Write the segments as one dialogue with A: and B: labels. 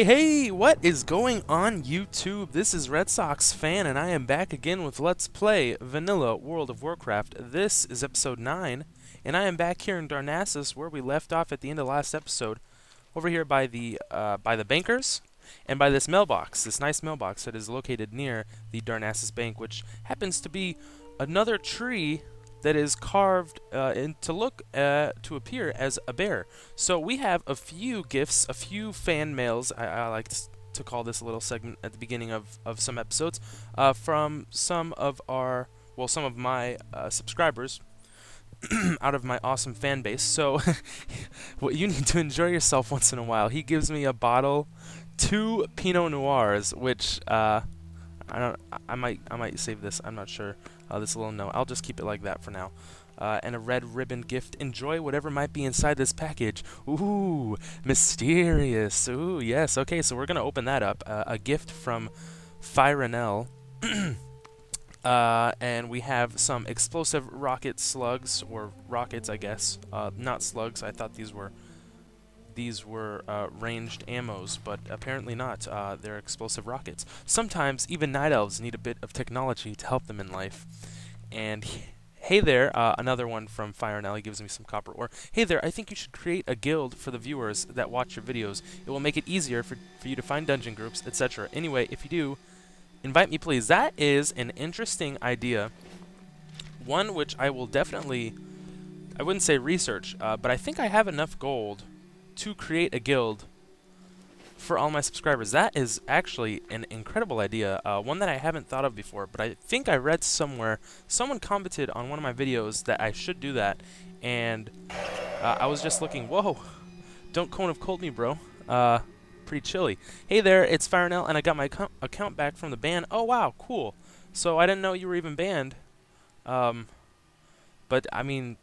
A: Hey, what is going on YouTube? This is Red Sox fan, and I am back again with Let's Play Vanilla World of Warcraft. This is episode 9, and I am back here in Darnassus where we left off at the end of last episode, over here by the bankers, and by this mailbox, this nice mailbox that is located near the Darnassus Bank, which happens to be another tree that is carved to appear as a bear. So we have a few gifts, a few fan mails. I like to call this a little segment at the beginning of some episodes from some of my subscribers out of my awesome fan base. So well, you need to enjoy yourself once in a while. He gives me a bottle, 2 Pinot Noirs, which I might save this. I'm not sure. This little note. I'll just keep it like that for now. And a red ribbon gift. Enjoy whatever might be inside this package. Ooh, mysterious. Ooh, yes. Okay, so we're gonna open that up. A gift from Firenel. And we have some explosive rocket slugs, or rockets, I guess. Not slugs. I thought these were ranged ammos, but apparently not. They're explosive rockets. Sometimes even night elves need a bit of technology to help them in life. And hey there, another one from Firenel. He gives me some copper ore. Hey there, I think you should create a guild for the viewers that watch your videos. It will make it easier for you to find dungeon groups, etc. Anyway, if you do, invite me please. That is an interesting idea. One which I will definitely, I wouldn't say research, but I think I have enough gold to create a guild for all my subscribers. That is actually an incredible idea, one that I haven't thought of before, but I think I read somewhere, someone commented on one of my videos that I should do that, and I was just looking, whoa, don't cone of cold me, bro. Pretty chilly. Hey there, it's Firenel, and I got my account back from the ban. Oh wow, cool. So I didn't know you were even banned, but I mean,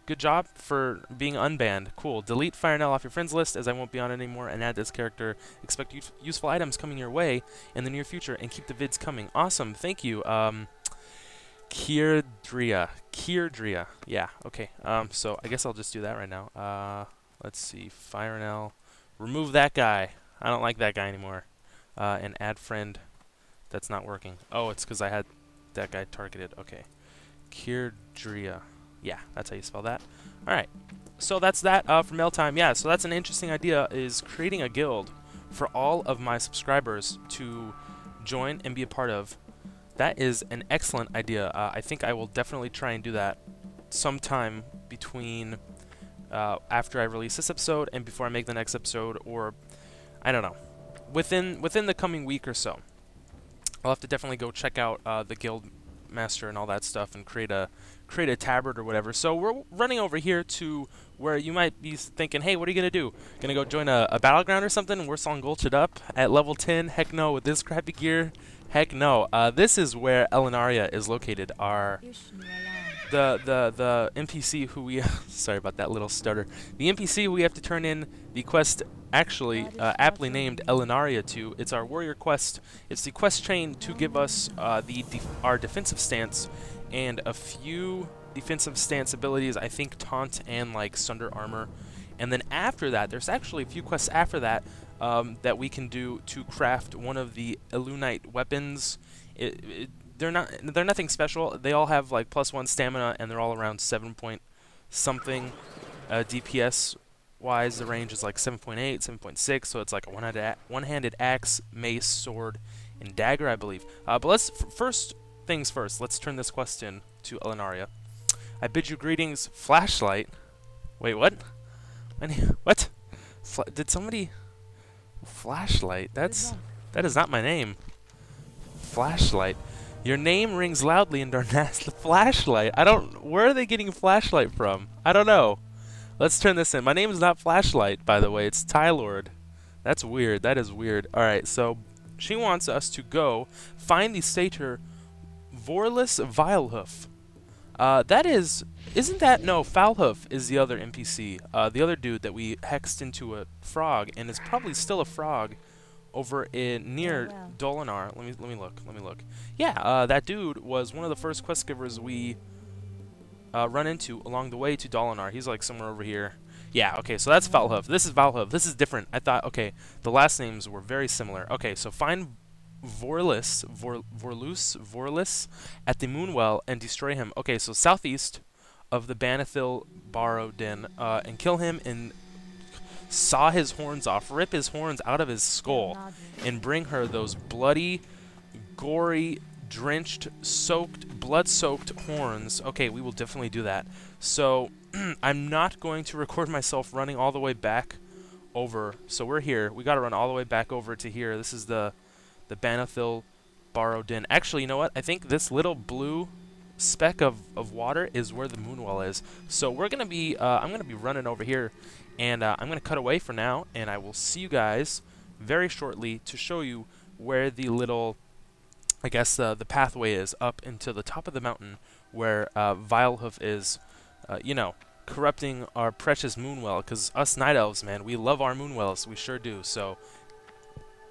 A: Good job for being unbanned. Cool. Delete Firenel off your friends list, as I won't be on it anymore, and add this character. Expect useful items coming your way in the near future, and keep the vids coming. Awesome. Thank you. Kierdria. Yeah. Okay. So I guess I'll just do that right now. Let's see. Firenel. Remove that guy. I don't like that guy anymore. And add friend. That's not working. Oh, it's because I had that guy targeted. Okay. Kierdria. Yeah, that's how you spell that. Alright, so that's that for mail time. Yeah, so that's an interesting idea, is creating a guild for all of my subscribers to join and be a part of. That is an excellent idea. I think I will definitely try and do that sometime between after I release this episode and before I make the next episode, or I don't know, within the coming week or so. I'll have to definitely go check out the guild master and all that stuff and create a tabard or whatever. So we're running over here to where you might be thinking, hey, what are you gonna do? Gonna go join a battleground or something and we're Song Gulch it up at level 10? Heck no, with this crappy gear. Heck no. This is where Elenaria is located. The NPC who we sorry about that little stutter. The NPC who we have to turn in the quest, actually aptly named Elenaria to. It's our warrior quest. It's the quest chain to give us our defensive stance and a few defensive stance abilities. I think Taunt and like Sunder Armor. And then after that, there's actually a few quests after that that we can do to craft one of the Elunite weapons. They're nothing special. They all have like +1 stamina, and they're all around 7 point something DPS wise. The range is like 7.8, 7.6, so it's like a one-handed axe, mace, sword, and dagger, I believe. But let's first things first. Let's turn this quest in to Elenaria. I bid you greetings, flashlight. Wait, what? What? Did somebody? Flashlight. That is not my name. Flashlight. Your name rings loudly in Darnassus. The flashlight. Where are they getting flashlight from? I don't know. Let's turn this in. My name is not Flashlight, by the way. It's Tylord. That's weird. That is weird. Alright, so she wants us to go find the satyr Vorlus Vilehoof. No, Foulhoof is the other NPC. The other dude that we hexed into a frog, and is probably still a frog over near Dolinar. Let me look. Yeah, that dude was one of the first quest givers we run into along the way to Dolinar. He's like somewhere over here. Yeah, okay, so that's Vilehoof. This is Vilehoof. This is different. I thought, okay, the last names were very similar. Okay, so find Vorlus at the Moonwell and destroy him. Okay, so southeast of the Banithil Barrow Den, and kill him and saw his horns off, rip his horns out of his skull, and bring her those bloody, gory, drenched, soaked, blood-soaked horns. Okay, we will definitely do that. So I'm not going to record myself running all the way back over. So we're here. We got to run all the way back over to here. This is the Banithil Barrow Den. Actually, you know what? I think this little blue speck of water is where the Moonwell is. So we're gonna be I'm gonna be running over here, and I'm gonna cut away for now, and I will see you guys very shortly to show you where the little, I guess the pathway is up into the top of the mountain where Vilehoof is, you know, corrupting our precious Moonwell. Because us Night Elves, man, we love our Moonwells. We sure do. So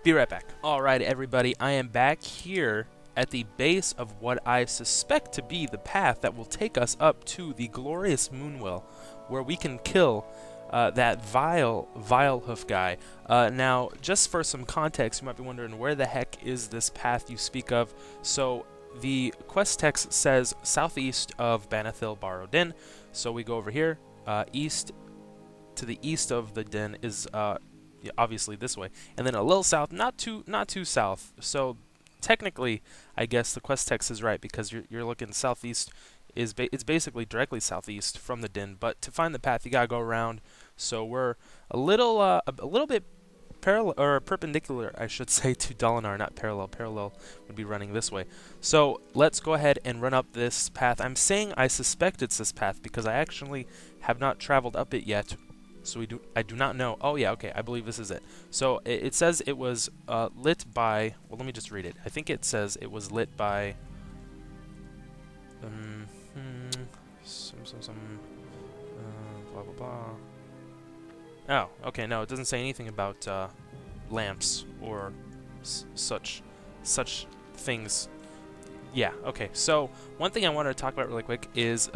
A: be right back. Alright, everybody, I am back here at the base of what I suspect to be the path that will take us up to the glorious Moonwell, where we can kill that Vilehoof guy. Now, just for some context, you might be wondering, where the heck is this path you speak of? So, the quest text says southeast of Banithil Barrow Den. So we go over here, east. To the east of the den is obviously this way, and then a little south, not too south. So technically, I guess the quest text is right, because you're looking southeast. It's basically directly southeast from the den. But to find the path, you gotta go around. So we're a little bit parallel, or perpendicular, I should say, to Dalinar, not parallel. Parallel would be running this way. So let's go ahead and run up this path. I'm saying I suspect it's this path because I actually have not traveled up it yet. So I do not know. Oh yeah, okay, I believe this is it. So it says it was lit by, well, let me just read it. I think it says it was lit by blah blah blah. Oh, okay, no, it doesn't say anything about lamps or such things. Yeah, okay. So one thing I wanted to talk about really quick is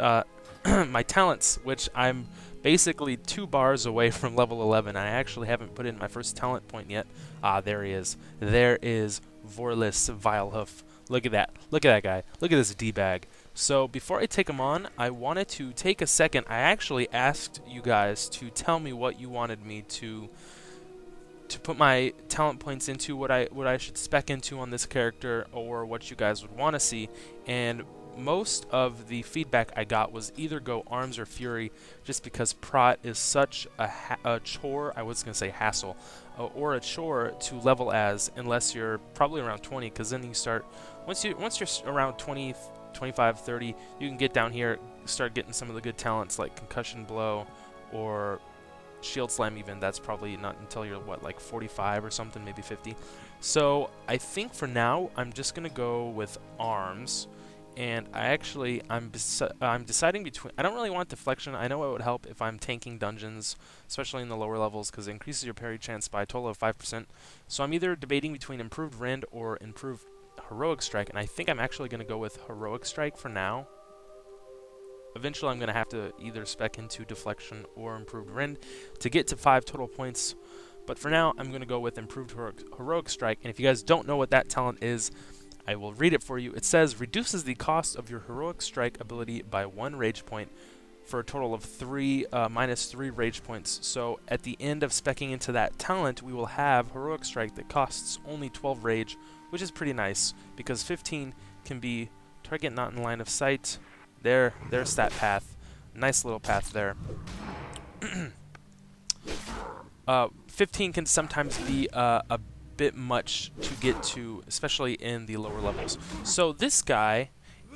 A: my talents, which I'm basically 2 bars away from level 11. I actually haven't put in my first talent point yet. Ah, there he is. There is Vorlus Vilehoof. Look at that. Look at that guy. Look at this D-bag. So before I take him on, I wanted to take a second. I actually asked you guys to tell me what you wanted me to put my talent points into, what I should spec into on this character, or what you guys would want to see. And most of the feedback I got was either go Arms or Fury, just because Prot is such a chore. I was going to say hassle, or a chore to level as, unless you're probably around 20, because then you start, once you're around 20, 25, 30, you can get down here, start getting some of the good talents like Concussion Blow or Shield Slam even. That's probably not until you're, what, like 45 or something, maybe 50. So I think for now, I'm just going to go with Arms. And I'm deciding between, I don't really want Deflection. I know it would help if I'm tanking dungeons, especially in the lower levels, because it increases your parry chance by a total of 5%. So I'm either debating between Improved Rend or Improved Heroic Strike, and I think I'm actually going to go with Heroic Strike for now. Eventually I'm going to have to either spec into Deflection or Improved Rend to get to 5 total points. But for now, I'm going to go with Improved Heroic Strike. And if you guys don't know what that talent is, I will read it for you. It says, reduces the cost of your Heroic Strike ability by 1 rage point for a total of minus 3 rage points. So at the end of specking into that talent, we will have Heroic Strike that costs only 12 rage, which is pretty nice, because 15 can be target not in line of sight. There's that path. Nice little path there. 15 can sometimes be a bit much to get to, especially in the lower levels. So this guy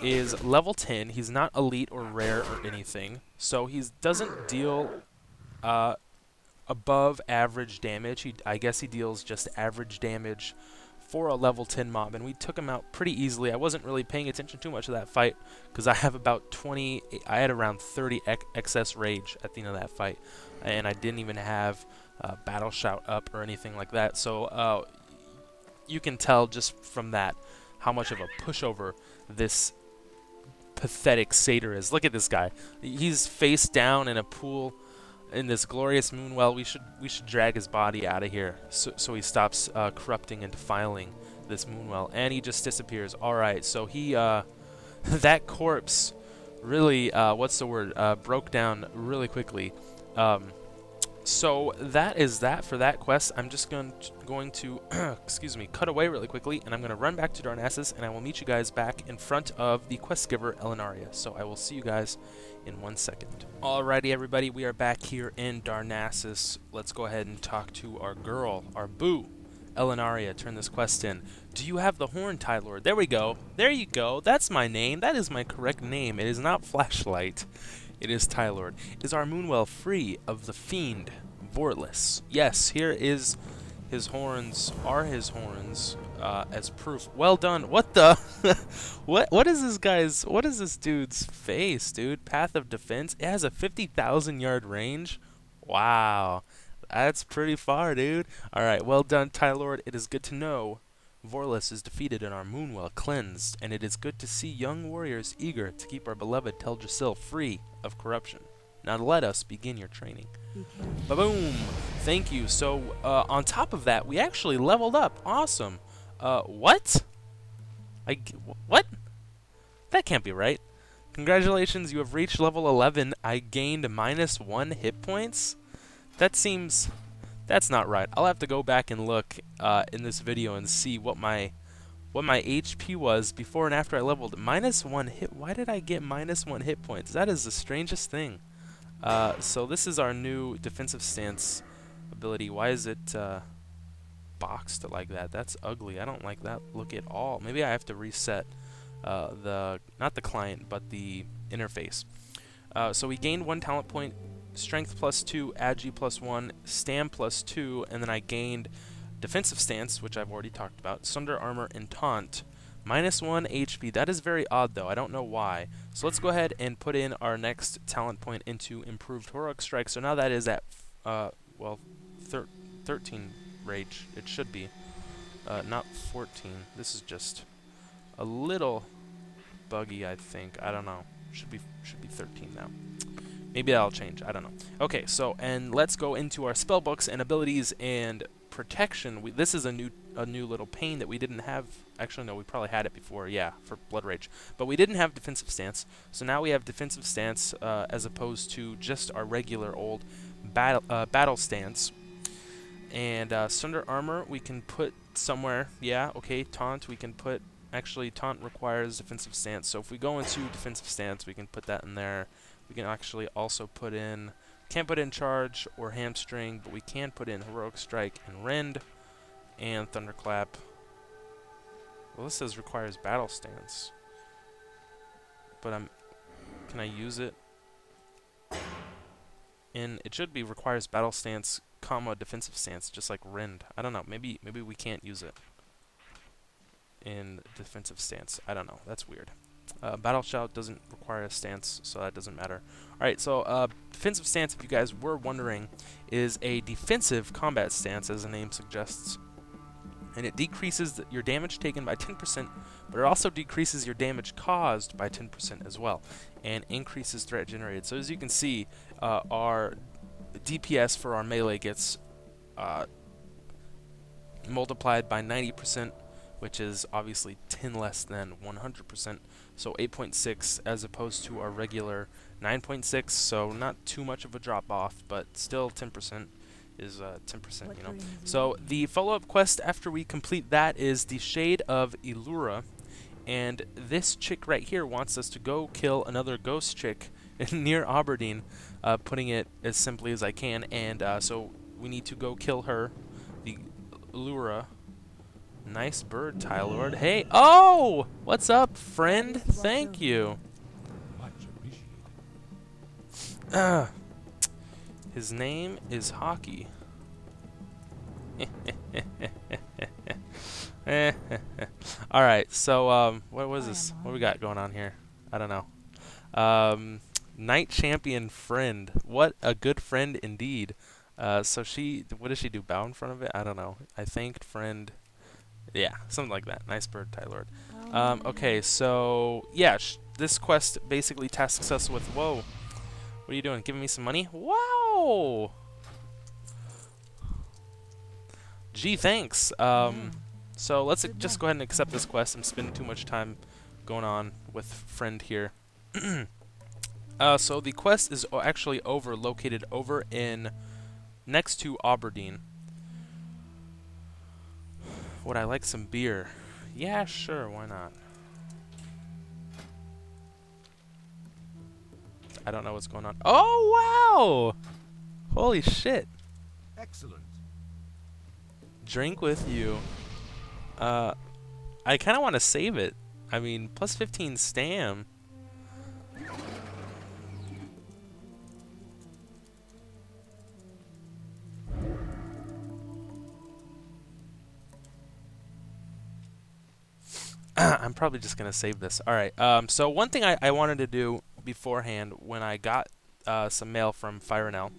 A: is level 10. He's not elite or rare or anything, so he doesn't deal above average damage. I guess he deals just average damage for a level 10 mob, and we took him out pretty easily. I wasn't really paying attention too much to that fight, because I have about 20, I had around 30 excess rage at the end of that fight, and I didn't even have Battle Shout up or anything like that. So you can tell just from that how much of a pushover this pathetic satyr is. Look at this guy. He's face down in a pool. in this glorious moonwell. We should drag his body out of here so he stops corrupting and defiling this moonwell, and he just disappears. All right, so he that corpse really what's the word broke down really quickly. So that is that for that quest. I'm just going to excuse me, cut away really quickly, and I'm going to run back to Darnassus, and I will meet you guys back in front of the quest giver Ellenaria. So I will see you guys in 1 second. Alrighty, everybody, we are back here in Darnassus. Let's go ahead and talk to our girl, our boo, Ellenaria. Turn this quest in. Do you have the horn, Tylord? There we go. There you go. That's my name. That is my correct name. It is not Flashlight. It is Tylord. Is our moonwell free of the fiend Vorlus? Yes, here is his horns. Are his horns as proof? Well done. What the? What is this guy's? What is this dude's face, dude? Path of defense. It has a 50,000 yard range. Wow, that's pretty far, dude. All right, well done, Tylord. It is good to know Vorlus is defeated and our moonwell cleansed, and it is good to see young warriors eager to keep our beloved Teldrassil free of corruption. Now let us begin your training. Ba-boom! Thank you. So, on top of that, we actually leveled up. Awesome. What? What? That can't be right. Congratulations, you have reached level 11. I gained -1 hit points? That's not right. I'll have to go back and look in this video and see what my HP was before and after I leveled. -1 hit. Why did I get -1 hit points? That is the strangest thing. So this is our new defensive stance ability. Why is it boxed like that? That's ugly. I don't like that look at all. Maybe I have to reset not the client, but the interface. So we gained 1 talent point. Strength +2, Agi +1, Stam +2, and then I gained Defensive Stance, which I've already talked about, Sunder Armor, and Taunt. -1 HP. That is very odd, though. I don't know why. So let's go ahead and put in our next talent point into Improved Heroic Strike. So now that is at, well, 13 rage. It should be. Not 14. This is just a little buggy, I think. I don't know. Should be 13 now. Maybe that'll change. I don't know. Okay, so and let's go into our spell books and abilities and protection. This is a new little pane that we didn't have. Actually, no, we probably had it before. Yeah, for Blood Rage, but we didn't have defensive stance. So now we have defensive stance as opposed to just our regular old battle stance. And Sunder Armor we can put somewhere. Yeah, okay. Taunt we can put. Actually, Taunt requires defensive stance. So if we go into defensive stance, we can put that in there. We can actually also put in, can't put in Charge or Hamstring, but we can put in Heroic Strike and Rend and Thunderclap. Well, this says requires Battle Stance, but can I use it? And it should be requires Battle Stance, comma Defensive Stance, just like Rend. I don't know. Maybe we can't use it in Defensive Stance. I don't know. That's weird. Battle Shout doesn't require a stance, so that doesn't matter. Alright, so defensive stance, if you guys were wondering, is a defensive combat stance, as the name suggests. And it decreases your damage taken by 10%, but it also decreases your damage caused by 10% as well, and increases threat generated. So as you can see, our DPS for our melee gets multiplied by 90%, which is obviously 10 less than 100%. So 8.6 as opposed to our regular 9.6, so not too much of a drop off, but still 10% is 10%, you know. So the follow-up quest after we complete that is the Shade of Illura, and this chick right here wants us to go kill another ghost chick near Aberdeen, putting it as simply as I can, and so we need to go kill her, the Illura. Nice bird, Tylord. Hey, oh! What's up, friend? Thank you. His name is Hockey. Alright, so, what was this? What we got going on here? I don't know. Knight Champion Friend. What a good friend indeed. So what does she do? Bow in front of it? I don't know. I thanked friend. Yeah, something like that. Nice bird, Tylord. Okay, so, yeah, this quest basically tasks us with, whoa, What are you doing? Giving me some money? Wow! Gee, thanks. So let's just go ahead and accept this quest. I'm spending too much time going on with friend here. So the quest is actually located over in next to Aberdeen. Would I like some beer? Yeah, sure, why not? I don't know what's going on. Oh, wow! Holy shit.
B: Excellent.
A: Drink with you. I kind of want to save it. I mean, plus 15 stam. I'm probably just going to save this. Alright, so one thing I wanted to do beforehand when I got some mail from Firenel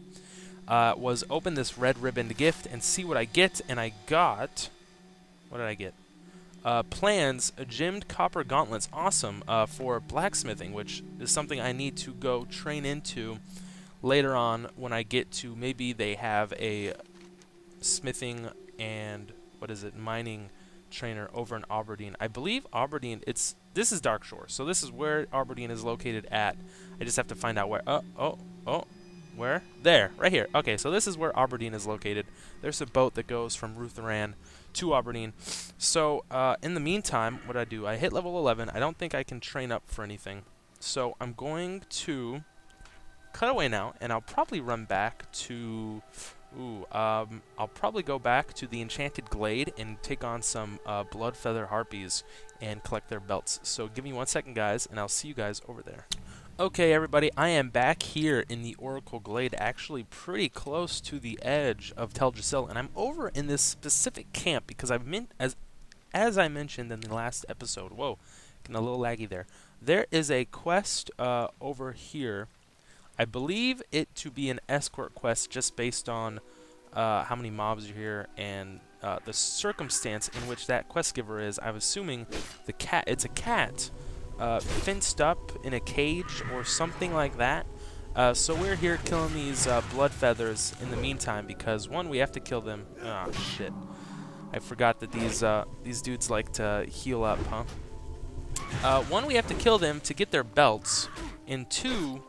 A: was open this red ribboned gift and see what I get, and I got... What did I get? Plans, gemmed copper gauntlets, awesome, for blacksmithing, which is something I need to go train into later on when I get to, maybe they have a smithing and, mining trainer over in Aberdeen. I believe Aberdeen, this is Dark Shore, so this is where Aberdeen is located at. I just have to find out where. Where? There, right here. Okay, so this is where Aberdeen is located. There's a boat that goes from Rutheran to Aberdeen. So, in the meantime, what I do, I hit level 11. I don't think I can train up for anything. So, I'm going to cut away now, and I'll probably run back to... I'll probably go back to the Enchanted Glade and take on some Bloodfeather Harpies and collect their belts. So, give me 1 second, guys, and I'll see you guys over there. Okay, everybody, I am back here in the Oracle Glade, actually pretty close to the edge of Teldrassil, and I'm over in this specific camp because as I mentioned in the last episode. Whoa, getting a little laggy there. There is a quest over here. I believe it to be an escort quest just based on how many mobs are here and the circumstance in which that quest giver is. I'm assuming it's a cat. Fenced up in a cage or something like that. So we're here killing these blood feathers in the meantime because, one, we have to kill them. Ah, shit. I forgot that these dudes like to heal up, huh? One, we have to kill them to get their belts, and two,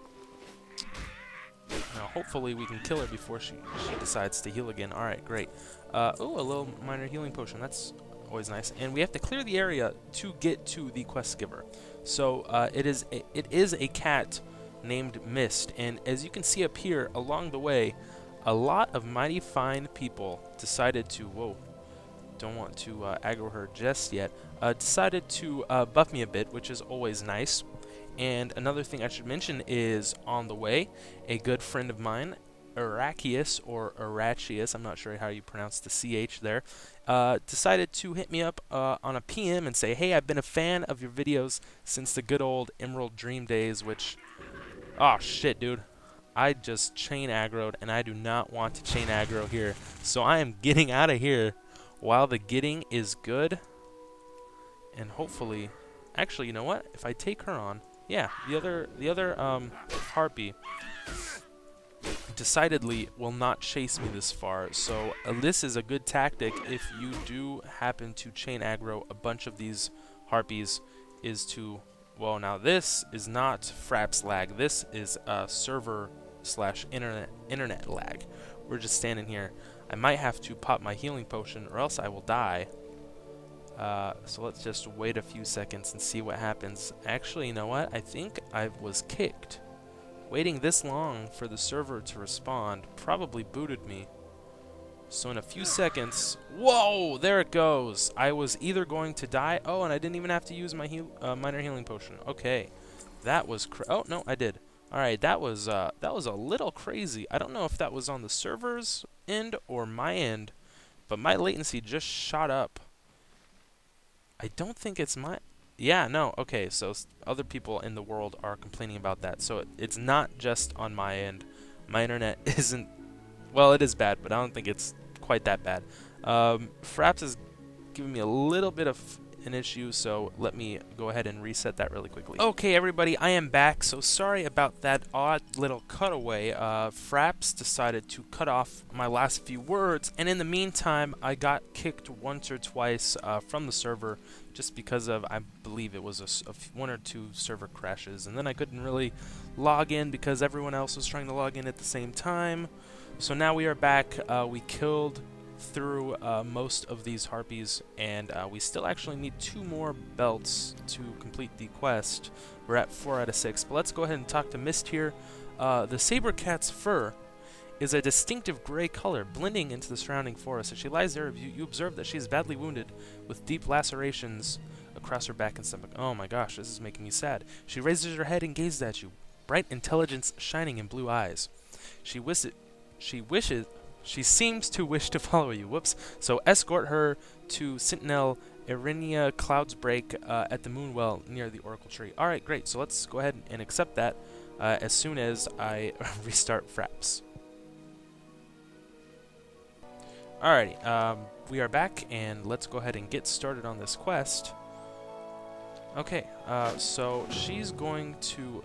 A: hopefully we can kill her before she decides to heal again. Alright, great. Oh, a little minor healing potion. That's always nice. And we have to clear the area to get to the quest giver. So it is a cat named Mist, and as you can see up here along the way, a lot of mighty fine people decided to don't want to aggro her just yet. Decided to buff me a bit, which is always nice. And another thing I should mention is on the way, a good friend of mine, Arachius, or Arachius, I'm not sure how you pronounce the CH there, decided to hit me up on a PM and say, hey, I've been a fan of your videos since the good old Emerald Dream days, which, oh shit, dude, I just chain aggroed, and I do not want to chain aggro here, so I am getting out of here while the getting is good, and hopefully, actually, you know what, if I take her on, yeah, the other harpy decidedly will not chase me this far, so this is a good tactic if you do happen to chain aggro a bunch of these harpies, is to, well, now this is not Fraps lag, this is server / internet lag. We're just standing here. I might have to pop my healing potion or else I will die. So let's just wait a few seconds and see what happens. Actually, you know what? I think I was kicked. Waiting this long for the server to respond probably booted me. So in a few seconds... Whoa! There it goes! I was either going to die... Oh, and I didn't even have to use my minor healing potion. Okay. That was... Oh, no, I did. Alright, that was a little crazy. I don't know if that was on the server's end or my end, but my latency just shot up. I don't think it's my... Yeah, no, okay, so other people in the world are complaining about that. So it's not just on my end. My internet isn't... Well, it is bad, but I don't think it's quite that bad. Fraps is giving me a little bit of an issue, so let me go ahead and reset that really quickly. Okay, everybody, I am back, so sorry about that odd little cutaway. Fraps decided to cut off my last few words, and in the meantime, I got kicked once or twice from the server, just because of, I believe it was one or two server crashes, and then I couldn't really log in because everyone else was trying to log in at the same time. So now we are back. We killed through most of these harpies, and we still actually need 2 more belts to complete the quest. We're at 4 out of 6, but let's go ahead and talk to Mist here. The saber cat's fur is a distinctive gray color, blending into the surrounding forest. As she lies there, you observe that she is badly wounded, with deep lacerations across her back and stomach. Oh my gosh, this is making me sad. She raises her head and gazes at you, bright intelligence shining in blue eyes. She seems to wish to follow you. Whoops. So escort her to Sentinel Erinia Cloudsbreak at the Moonwell near the Oracle Tree. Alright, great. So let's go ahead and accept that as soon as I restart Fraps. Alrighty, we are back, and let's go ahead and get started on this quest. Okay, so she's going to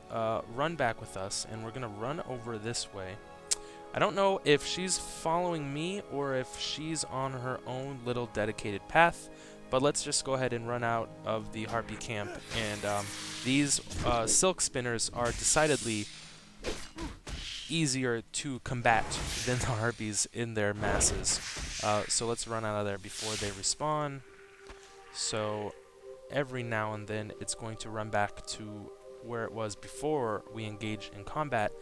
A: run back with us, and we're going to run over this way. I don't know if she's following me or if she's on her own little dedicated path, but let's just go ahead and run out of the Harpy camp. And these silk spinners are decidedly easier to combat than the Harpies in their masses. So let's run out of there before they respawn. So every now and then it's going to run back to where it was before we engage in combat.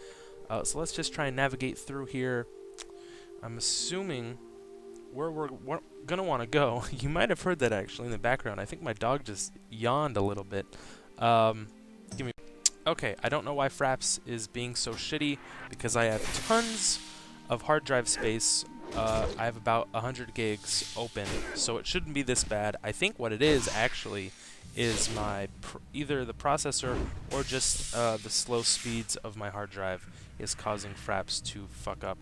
A: So let's just try and navigate through here. I'm assuming where we're going to want to go. You might have heard that actually in the background. I think my dog just yawned a little bit. Okay, I don't know why Fraps is being so shitty, because I have tons of hard drive space. I have about 100 gigs open, so it shouldn't be this bad. I think what it is actually is my either the processor or just the slow speeds of my hard drive is causing Fraps to fuck up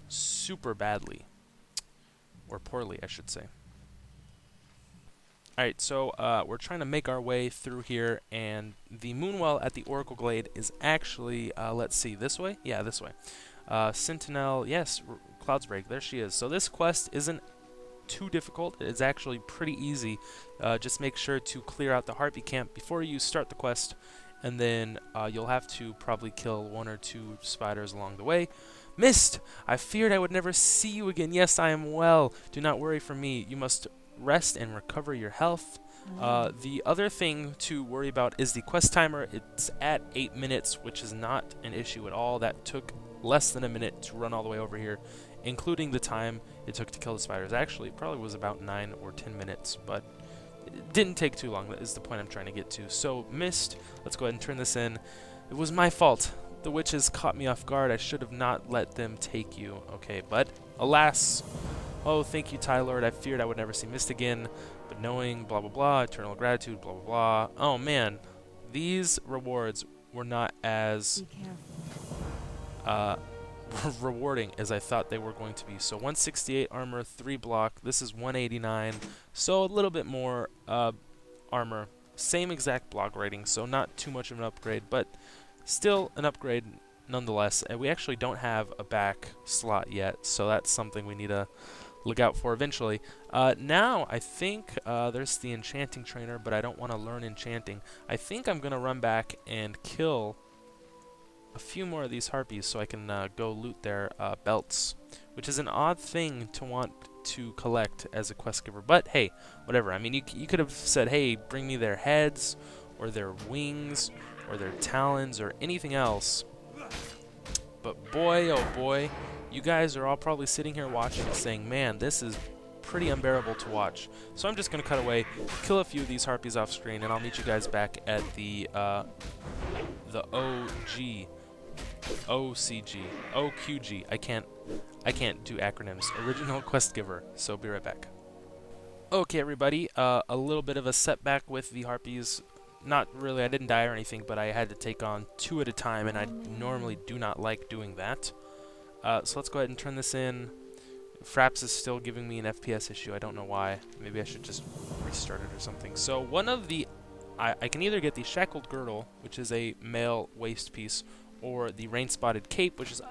A: super badly, or poorly, I should say. Alright, so we're trying to make our way through here, and the Moonwell at the Oracle Glade is actually, let's see, this way? Yeah, this way. Sentinel, yes, Cloudsbreak, there she is. So this quest isn't too difficult. It's actually pretty easy. Just make sure to clear out the Harpy camp before you start the quest, and then you'll have to probably kill 1 or 2 spiders along the way. Mist! I feared I would never see you again. Yes, I am well. Do not worry for me. You must rest and recover your health. The other thing to worry about is the quest timer. It's at 8 minutes, which is not an issue at all. That took less than a minute to run all the way over here, including the time it took to kill the spiders. Actually, it probably was about 9 or 10 minutes, but it didn't take too long. That is the point I'm trying to get to. So, Mist, let's go ahead and turn this in. It was my fault. The witches caught me off guard. I should have not let them take you. Okay, but alas. Oh, thank you, Tylord. I feared I would never see Mist again, but knowing blah blah blah, eternal gratitude, blah blah blah. Oh man, these rewards were not as rewarding as I thought they were going to be. So 168 armor, 3 block. This is 189, so a little bit more armor. Same exact block rating, so not too much of an upgrade, but still an upgrade nonetheless. And we actually don't have a back slot yet, so that's something we need to look out for eventually. Now, I think there's the enchanting trainer, but I don't want to learn enchanting. I think I'm going to run back and kill a few more of these harpies so I can go loot their belts, which is an odd thing to want to collect as a quest giver. But hey, whatever. I mean, you could have said, hey, bring me their heads, or their wings, or their talons, or anything else. But boy, oh boy, you guys are all probably sitting here watching and saying, man, this is pretty unbearable to watch. So I'm just going to cut away, kill a few of these harpies off screen, and I'll meet you guys back at the OQG. I can't do acronyms. Original Quest Giver. So be right back. Okay, everybody. A little bit of a setback with the harpies. Not really. I didn't die or anything, but I had to take on 2 at a time, and I normally do not like doing that. So let's go ahead and turn this in. Fraps is still giving me an FPS issue. I don't know why. Maybe I should just restart it or something. So one of the... I can either get the Shackled Girdle, which is a male waist piece, or the Rain-Spotted Cape, which is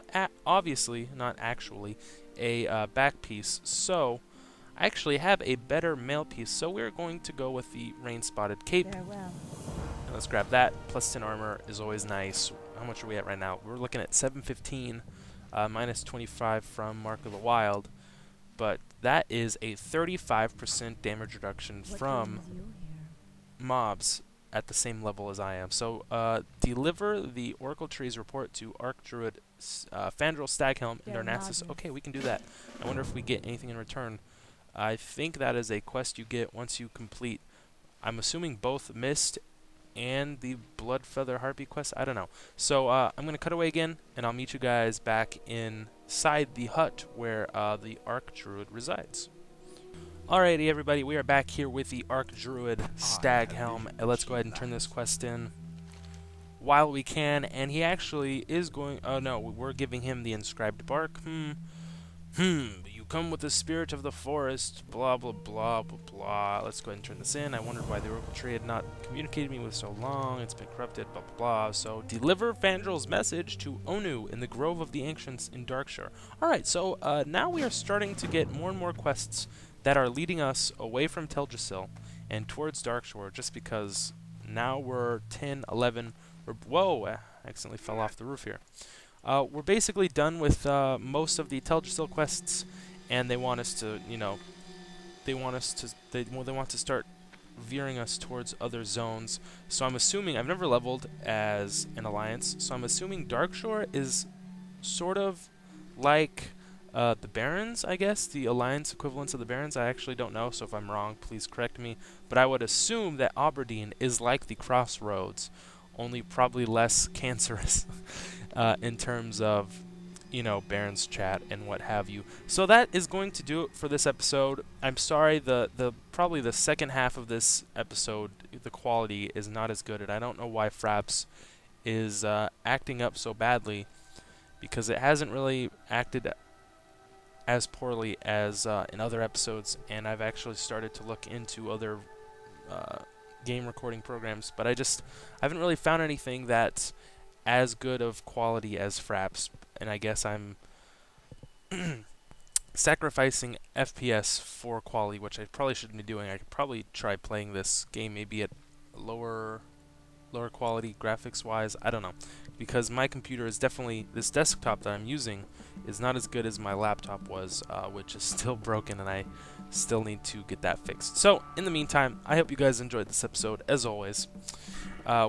A: obviously, not actually, a back piece. So I actually have a better male piece, so we're going to go with the Rain-Spotted Cape.
B: Farewell.
A: And let's grab that. Plus 10 armor is always nice. How much are we at right now? We're looking at 715, minus 25 from Mark of the Wild. But that is a 35% damage reduction from mobs at the same level as I am. So deliver the Oracle Tree's report to Archdruid Fandral Staghelm and Darnassus. Okay, we can do that. I wonder if we get anything in return. I think that is a quest you get once you complete, I'm assuming, both Mist and the Bloodfeather Harpy quest. I don't know. So I'm going to cut away again, and I'll meet you guys back inside the hut where the Archdruid resides. Alrighty, everybody, we are back here with the Archdruid Staghelm. Let's go ahead and turn this quest in while we can. And he actually is going... Oh, no, we're giving him the inscribed bark. You come with the spirit of the forest, blah, blah, blah, blah, blah. Let's go ahead and turn this in. I wondered why the Oracle Tree had not communicated me with so long. It's been corrupted, blah, blah, blah. So, deliver Fandral's message to Onu in the Grove of the Ancients in Darkshire. Alright, so now we are starting to get more and more quests that are leading us away from Teldrassil and towards Darkshore, just because now we're 10, 11, whoa, I accidentally fell off the roof here. We're basically done with most of the Teldrassil quests, and they want us to, you know, they want to start veering us towards other zones. So I'm assuming, I've never leveled as an alliance, so I'm assuming Darkshore is sort of like the Barrens, I guess, the alliance equivalents of the Barrens. I actually don't know, so if I'm wrong, please correct me. But I would assume that Aberdeen is like the Crossroads, only probably less cancerous in terms of, you know, Barrens chat and what have you. So that is going to do it for this episode. I'm sorry, probably the second half of this episode, the quality is not as good, and I don't know why Fraps is acting up so badly, because it hasn't really acted as poorly as in other episodes, and I've actually started to look into other game recording programs, but I haven't really found anything that's as good of quality as Fraps, and I guess I'm sacrificing FPS for quality, which I probably shouldn't be doing. I could probably try playing this game maybe at lower quality graphics wise. I don't know, because my computer is definitely, this desktop that I'm using is not as good as my laptop was, which is still broken, and I still need to get that fixed. So in the meantime, I hope you guys enjoyed this episode. As always,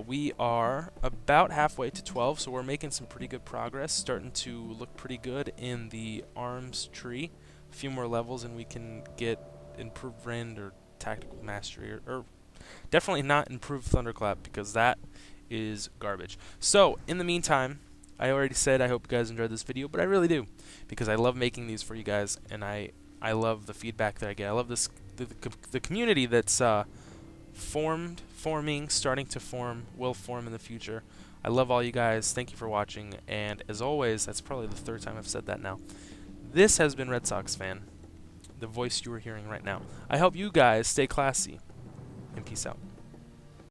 A: we are about halfway to 12, so we're making some pretty good progress, starting to look pretty good in the arms tree. A few more levels and we can get improved rend or tactical mastery, or definitely not improved thunderclap, because that is garbage. So in the meantime, I already said I hope you guys enjoyed this video, but I really do, because I love making these for you guys, and I love the feedback that I get. I love this the community that's forming, starting to form, will form in the future. I love all you guys. Thank you for watching, and as always, that's probably the third time I've said that now. This has been Red Sox Fan, the voice you are hearing right now. I hope you guys stay classy, and peace out.